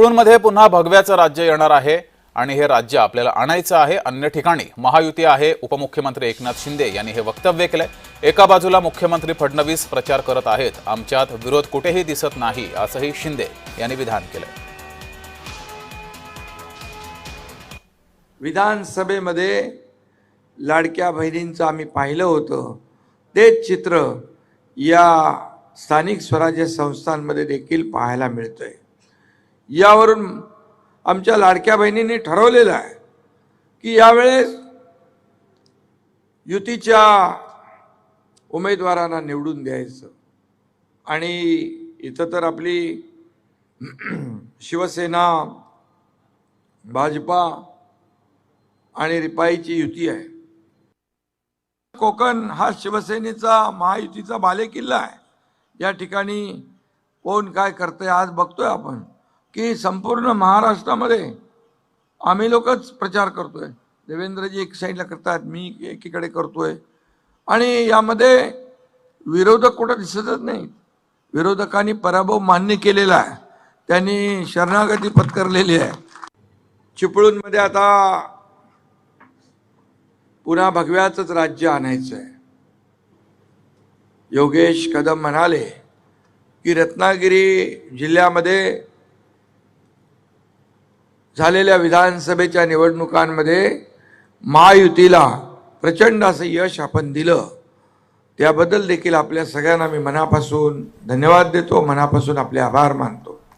चिपळूणमध्ये पुन्हा भगव्याचं राज्य येणार आहे आणि हे राज्य आपल्याला आणायचं आहे. अन्य ठिकाणी महायुती आहे. उपमुख्यमंत्री एकनाथ शिंदे यांनी हे वक्तव्य केलंय. एका बाजूला मुख्यमंत्री फडणवीस प्रचार करत आहेत, आमच्यात विरोध कुठेही दिसत नाही असंही शिंदे यांनी विधान केलंय. विधानसभेमध्ये लाडक्या बहिणींचं आम्ही पाहिलं होतं, तेच चित्र या स्थानिक स्वराज्य संस्थांमध्ये देखील पाहायला मिळतंय. यावरून आमच्या लाडक्या बहिणींनी ठरवलेलं आहे की यावेळेस युतीच्या उमेदवारांना निवडून द्यायचं. आणि इथं तर आपली शिवसेना, भाजपा आणि रिपाईची युती आहे. कोकण हा शिवसेनेचा, महायुतीचा बालेकिल्ला आहे. या ठिकाणी कोण काय करतंय आज बघतोय आपण की संपूर्ण महाराष्ट्रामध्ये आम्ही लोकच प्रचार करतोय. देवेंद्रजी एक साईडला करतात, मी एकीकडे करतोय आणि यामध्ये विरोधक कुठं दिसतच नाही. विरोधकांनी पराभव मान्य केलेला आहे, त्यांनी शरणागती पत्करलेली आहे. चिपळूणमध्ये आता पुन्हा भगव्याचंच राज्य आणायचं आहे. योगेश कदम म्हणाले की रत्नागिरी जिल्ह्यामध्ये झालेल्या विधानसभेच्या निवडणुकांमध्ये महायुतीला प्रचंड असं यश आपण दिलं. त्याबद्दल देखील आपल्या सगळ्यांना मी मनापासून धन्यवाद देतो, मनापासून आपले आभार मानतो.